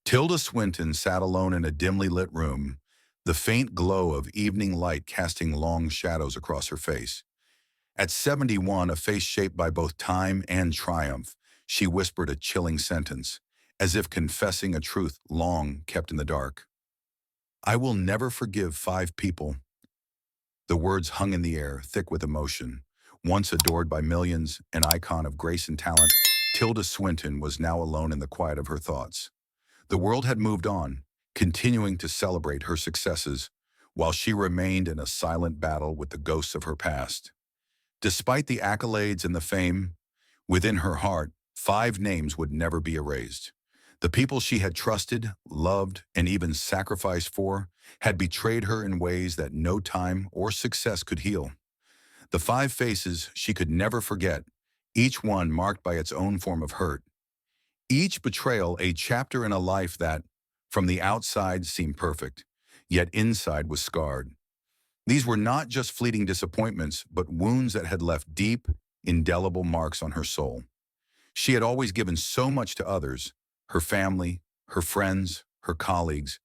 Tilda Swinton sat alone in a dimly lit room, the faint glow of evening light casting long shadows across her face. At 71, a face shaped by both time and triumph, she whispered a chilling sentence, as if confessing a truth long kept in the dark. "I will never forgive 5 people." The words hung in the air, thick with emotion. Once adored by millions, an icon of grace and talent, Tilda Swinton was now alone in the quiet of her thoughts. The world had moved on, continuing to celebrate her successes, while she remained in a silent battle with the ghosts of her past. Despite the accolades and the fame, within her heart, 5 names would never be erased. The people she had trusted, loved, and even sacrificed for had betrayed her in ways that no time or success could heal. The 5 faces she could never forget, each one marked by its own form of hurt. Each betrayal a chapter in a life that, from the outside, seemed perfect, yet inside was scarred. These were not just fleeting disappointments, but wounds that had left deep, indelible marks on her soul. She had always given so much to others, her family, her friends, her colleagues.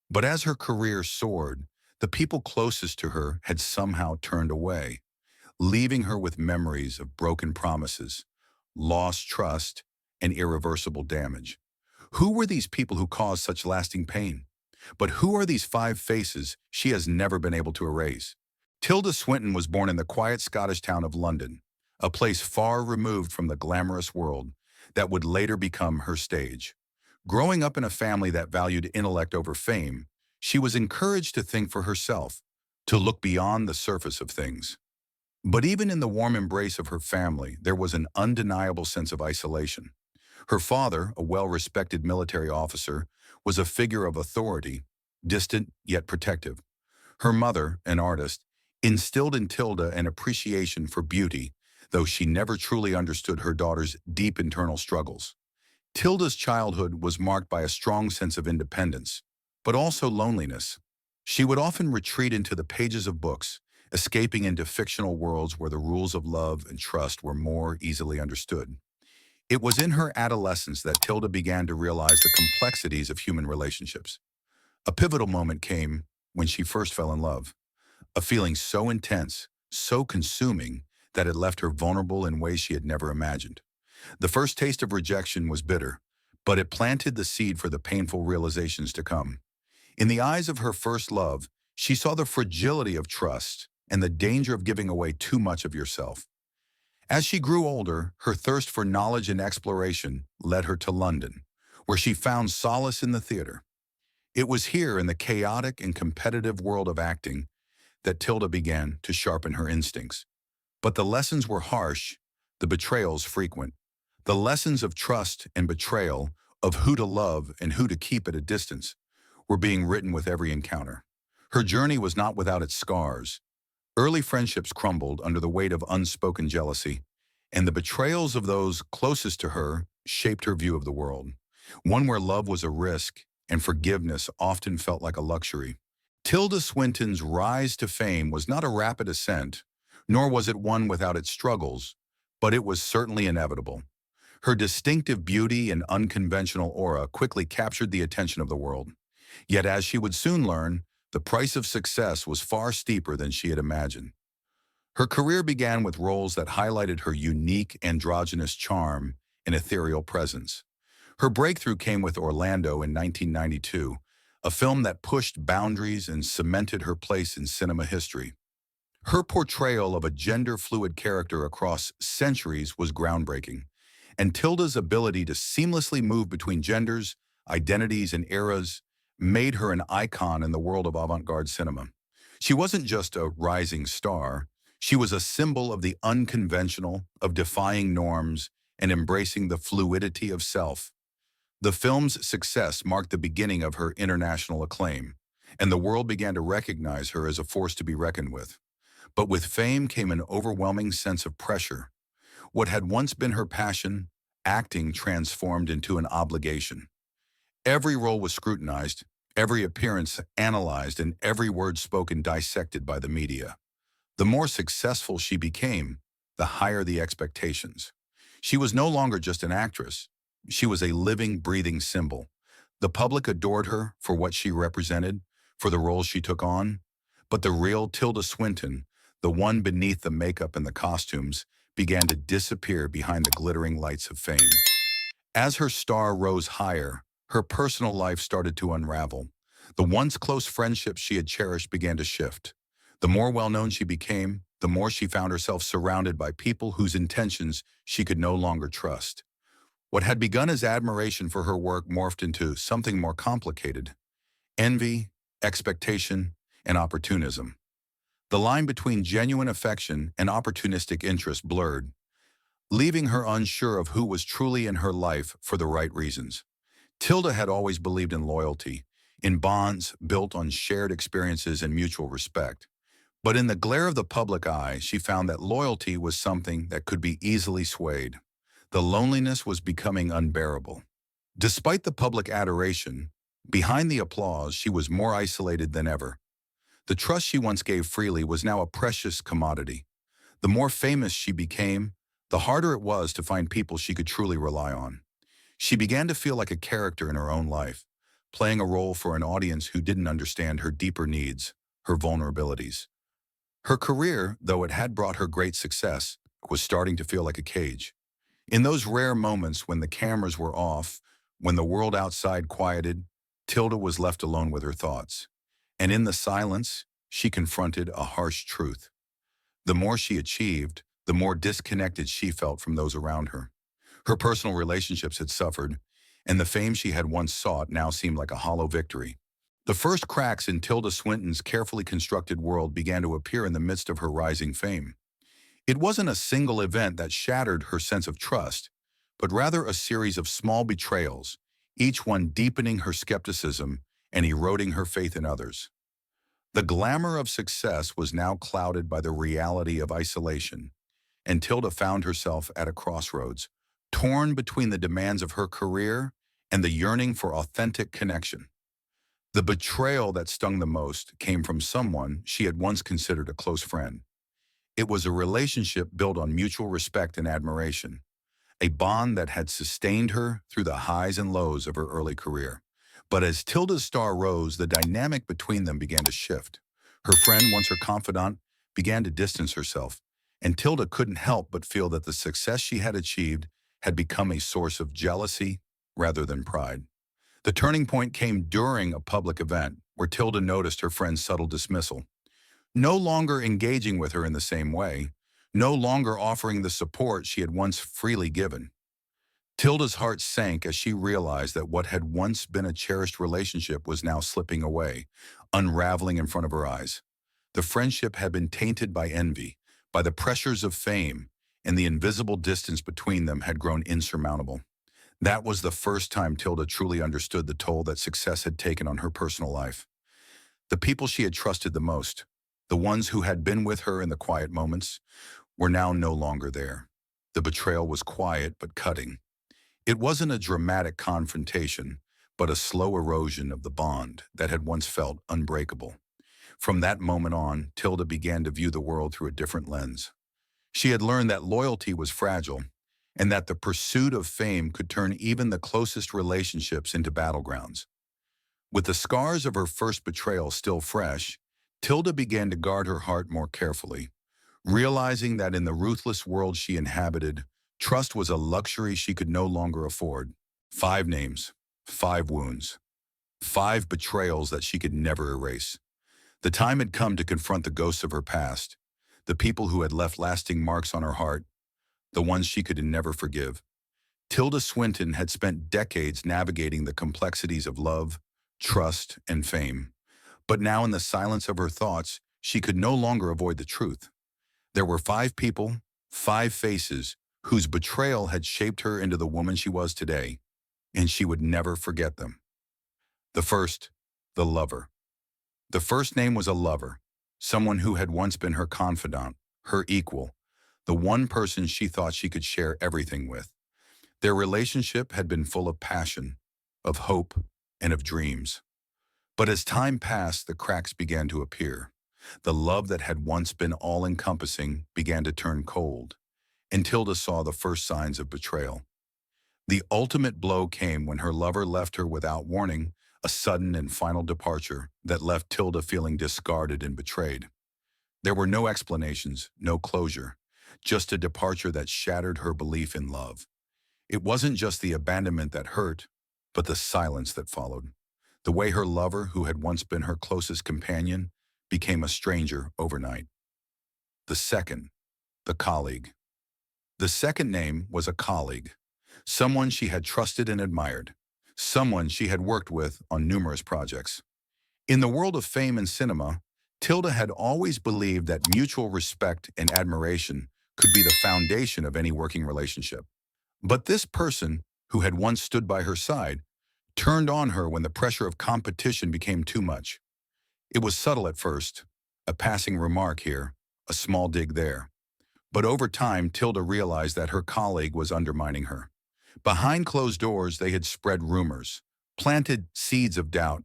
But as her career soared, the people closest to her had somehow turned away, leaving her with memories of broken promises, lost trust, and irreversible damage. Who were these people who caused such lasting pain? But who are these 5 faces she has never been able to erase? Tilda Swinton was born in the quiet Scottish town of London, a place far removed from the glamorous world that would later become her stage. Growing up in a family that valued intellect over fame, she was encouraged to think for herself, to look beyond the surface of things. But even in the warm embrace of her family, there was an undeniable sense of isolation. Her father, a well-respected military officer, was a figure of authority, distant yet protective. Her mother, an artist, instilled in Tilda an appreciation for beauty, though she never truly understood her daughter's deep internal struggles. Tilda's childhood was marked by a strong sense of independence, but also loneliness. She would often retreat into the pages of books, escaping into fictional worlds where the rules of love and trust were more easily understood. It was in her adolescence that Tilda began to realize the complexities of human relationships. A pivotal moment came when she first fell in love, a feeling so intense, so consuming, that it left her vulnerable in ways she had never imagined. The first taste of rejection was bitter, but it planted the seed for the painful realizations to come. In the eyes of her first love, she saw the fragility of trust and the danger of giving away too much of yourself. As she grew older, her thirst for knowledge and exploration led her to London, where she found solace in the theater. It was here, in the chaotic and competitive world of acting, that Tilda began to sharpen her instincts. But the lessons were harsh, the betrayals frequent. The lessons of trust and betrayal, of who to love and who to keep at a distance, were being written with every encounter. Her journey was not without its scars. Early friendships crumbled under the weight of unspoken jealousy, and the betrayals of those closest to her shaped her view of the world, one where love was a risk and forgiveness often felt like a luxury. Tilda Swinton's rise to fame was not a rapid ascent, nor was it one without its struggles, but it was certainly inevitable. Her distinctive beauty and unconventional aura quickly captured the attention of the world. Yet, as she would soon learn, the price of success was far steeper than she had imagined. Her career began with roles that highlighted her unique androgynous charm and ethereal presence. Her breakthrough came with Orlando in 1992, a film that pushed boundaries and cemented her place in cinema history. Her portrayal of a gender-fluid character across centuries was groundbreaking, and Tilda's ability to seamlessly move between genders, identities, and eras made her an icon in the world of avant-garde cinema. She wasn't just a rising star, she was a symbol of the unconventional, of defying norms, and embracing the fluidity of self. The film's success marked the beginning of her international acclaim, and the world began to recognize her as a force to be reckoned with. But with fame came an overwhelming sense of pressure. What had once been her passion, acting transformed into an obligation. Every role was scrutinized, every appearance analyzed, and every word spoken dissected by the media. The more successful she became, the higher the expectations. She was no longer just an actress. She was a living, breathing symbol, The public adored her for what she represented, for the role she took on, but the real Tilda Swinton, the one beneath the makeup and the costumes, began to disappear behind the glittering lights of fame. As her star rose higher, her personal life started to unravel. The once close friendships she had cherished began to shift. The more well-known she became, the more she found herself surrounded by people whose intentions she could no longer trust. What had begun as admiration for her work morphed into something more complicated: envy, expectation, and opportunism. The line between genuine affection and opportunistic interest blurred, leaving her unsure of who was truly in her life for the right reasons. Tilda had always believed in loyalty, in bonds built on shared experiences and mutual respect. But in the glare of the public eye, she found that loyalty was something that could be easily swayed. The loneliness was becoming unbearable. Despite the public adoration, behind the applause, she was more isolated than ever. The trust she once gave freely was now a precious commodity. The more famous she became, the harder it was to find people she could truly rely on. She began to feel like a character in her own life, playing a role for an audience who didn't understand her deeper needs, her vulnerabilities. Her career, though it had brought her great success, was starting to feel like a cage. In those rare moments when the cameras were off, when the world outside quieted, Tilda was left alone with her thoughts. And in the silence, she confronted a harsh truth. The more she achieved, the more disconnected she felt from those around her. Her personal relationships had suffered, and the fame she had once sought now seemed like a hollow victory. The first cracks in Tilda Swinton's carefully constructed world began to appear in the midst of her rising fame. It wasn't a single event that shattered her sense of trust, but rather a series of small betrayals, each one deepening her skepticism and eroding her faith in others. The glamour of success was now clouded by the reality of isolation, and Tilda found herself at a crossroads, torn between the demands of her career and the yearning for authentic connection. The betrayal that stung the most came from someone she had once considered a close friend. It was a relationship built on mutual respect and admiration, a bond that had sustained her through the highs and lows of her early career. But as Tilda's star rose, the dynamic between them began to shift. Her friend, once her confidant, began to distance herself, and Tilda couldn't help but feel that the success she had achieved had become a source of jealousy rather than pride. The turning point came during a public event where Tilda noticed her friend's subtle dismissal, no longer engaging with her in the same way, no longer offering the support she had once freely given. Tilda's heart sank as she realized that what had once been a cherished relationship was now slipping away, unraveling in front of her eyes. The friendship had been tainted by envy, by the pressures of fame, and the invisible distance between them had grown insurmountable. That was the first time Tilda truly understood the toll that success had taken on her personal life. The people she had trusted the most, the ones who had been with her in the quiet moments, were now no longer there. The betrayal was quiet but cutting. It wasn't a dramatic confrontation, but a slow erosion of the bond that had once felt unbreakable. From that moment on, Tilda began to view the world through a different lens. She had learned that loyalty was fragile, and that the pursuit of fame could turn even the closest relationships into battlegrounds. With the scars of her first betrayal still fresh, Tilda began to guard her heart more carefully, realizing that in the ruthless world she inhabited, trust was a luxury she could no longer afford. 5 names, 5 wounds, 5 betrayals that she could never erase. The time had come to confront the ghosts of her past, the people who had left lasting marks on her heart, the ones she could never forgive. Tilda Swinton had spent decades navigating the complexities of love, trust, and fame. But now in the silence of her thoughts, she could no longer avoid the truth. There were 5 people, 5 faces, whose betrayal had shaped her into the woman she was today, and she would never forget them. The first, the lover. The first name was a lover, someone who had once been her confidant, her equal, the one person she thought she could share everything with. Their relationship had been full of passion, of hope, and of dreams. But as time passed, the cracks began to appear. The love that had once been all-encompassing began to turn cold, and Tilda saw the first signs of betrayal. The ultimate blow came when her lover left her without warning, a sudden and final departure that left Tilda feeling discarded and betrayed. There were no explanations, no closure, just a departure that shattered her belief in love. It wasn't just the abandonment that hurt, but the silence that followed. The way her lover, who had once been her closest companion, became a stranger overnight. The second, the colleague. The second name was a colleague, someone she had trusted and admired, someone she had worked with on numerous projects. In the world of fame and cinema, Tilda had always believed that mutual respect and admiration could be the foundation of any working relationship. But this person, who had once stood by her side, turned on her when the pressure of competition became too much. It was subtle at first, a passing remark here, a small dig there. But over time, Tilda realized that her colleague was undermining her. Behind closed doors, they had spread rumors, planted seeds of doubt,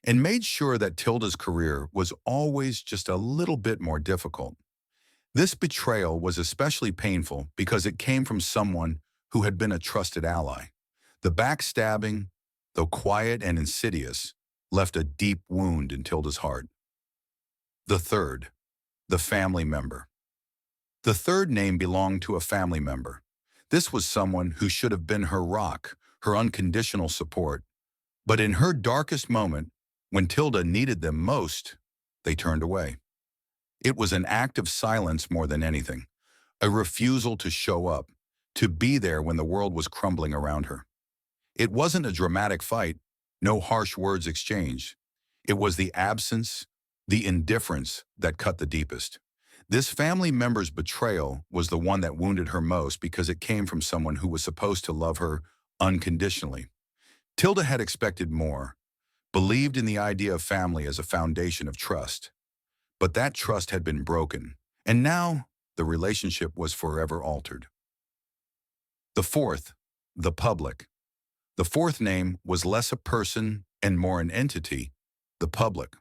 and made sure that Tilda's career was always just a little bit more difficult. This betrayal was especially painful because it came from someone who had been a trusted ally. The backstabbing, though quiet and insidious, left a deep wound in Tilda's heart. The third, the family member. The third name belonged to a family member. This was someone who should have been her rock, her unconditional support. But in her darkest moment, when Tilda needed them most, they turned away. It was an act of silence more than anything, a refusal to show up, to be there when the world was crumbling around her. It wasn't a dramatic fight, no harsh words exchanged. It was the absence, the indifference that cut the deepest. This family member's betrayal was the one that wounded her most because it came from someone who was supposed to love her unconditionally. Tilda had expected more, believed in the idea of family as a foundation of trust. But that trust had been broken, and now the relationship was forever altered. The fourth, the public. The fourth name was less a person and more an entity, the public.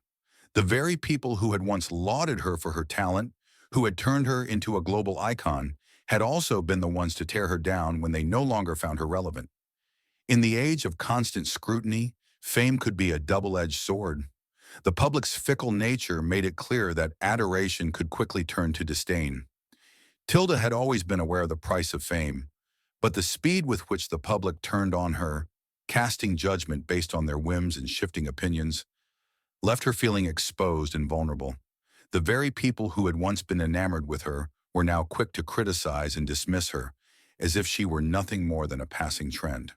The very people who had once lauded her for her talent, who had turned her into a global icon, had also been the ones to tear her down when they no longer found her relevant. In the age of constant scrutiny, fame could be a double-edged sword. The public's fickle nature made it clear that adoration could quickly turn to disdain. Tilda had always been aware of the price of fame, but the speed with which the public turned on her, casting judgment based on their whims and shifting opinions, left her feeling exposed and vulnerable. The very people who had once been enamored with her were now quick to criticize and dismiss her, as if she were nothing more than a passing trend.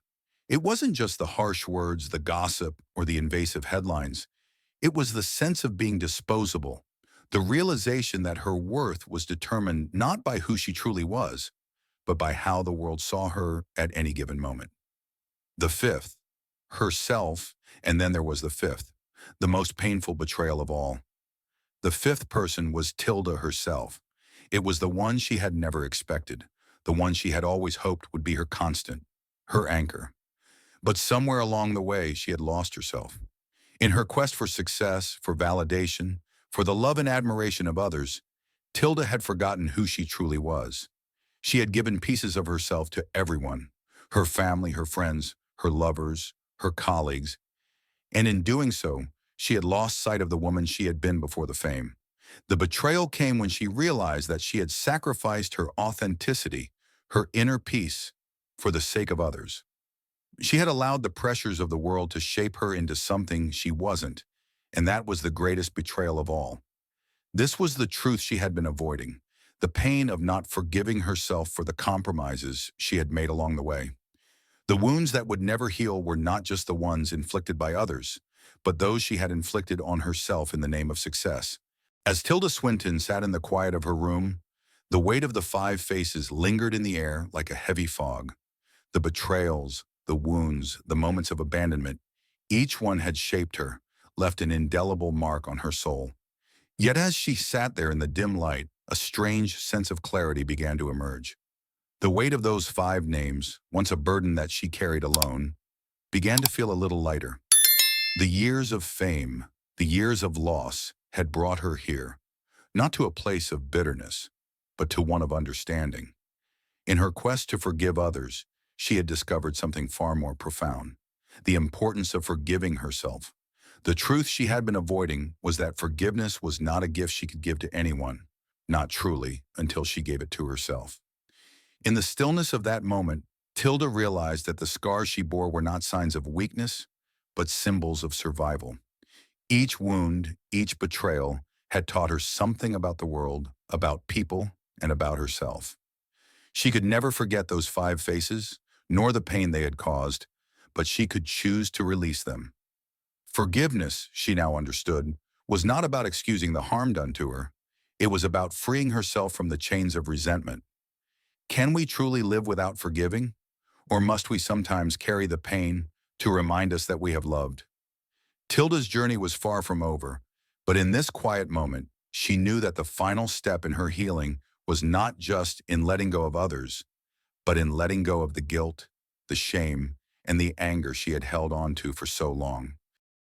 It wasn't just the harsh words, the gossip, or the invasive headlines. It was the sense of being disposable, the realization that her worth was determined not by who she truly was, but by how the world saw her at any given moment. The fifth, herself, and then there was the fifth, the most painful betrayal of all. The fifth person was Tilda herself. It was the one she had never expected, the one she had always hoped would be her constant, her anchor. But somewhere along the way, she had lost herself. In her quest for success, for validation, for the love and admiration of others, Tilda had forgotten who she truly was. She had given pieces of herself to everyone, her family, her friends, her lovers, her colleagues, and in doing so, she had lost sight of the woman she had been before the fame. The betrayal came when she realized that she had sacrificed her authenticity, her inner peace, for the sake of others. She had allowed the pressures of the world to shape her into something she wasn't, and that was the greatest betrayal of all. This was the truth she had been avoiding, the pain of not forgiving herself for the compromises she had made along the way. The wounds that would never heal were not just the ones inflicted by others, but those she had inflicted on herself in the name of success. As Tilda Swinton sat in the quiet of her room, the weight of the five faces lingered in the air like a heavy fog. The betrayals, the wounds, the moments of abandonment, each one had shaped her, left an indelible mark on her soul. Yet as she sat there in the dim light, a strange sense of clarity began to emerge. The weight of those five names, once a burden that she carried alone, began to feel a little lighter. The years of fame, the years of loss, had brought her here, not to a place of bitterness, but to one of understanding. In her quest to forgive others, she had discovered something far more profound: the importance of forgiving herself. The truth she had been avoiding was that forgiveness was not a gift she could give to anyone, not truly, until she gave it to herself. In the stillness of that moment, Tilda realized that the scars she bore were not signs of weakness, but symbols of survival. Each wound, each betrayal, had taught her something about the world, about people, and about herself. She could never forget those 5 faces, nor the pain they had caused, but she could choose to release them. Forgiveness, she now understood, was not about excusing the harm done to her. It was about freeing herself from the chains of resentment. Can we truly live without forgiving? Or must we sometimes carry the pain to remind us that we have loved? Tilda's journey was far from over, but in this quiet moment, she knew that the final step in her healing was not just in letting go of others, but in letting go of the guilt, the shame, and the anger she had held on to for so long.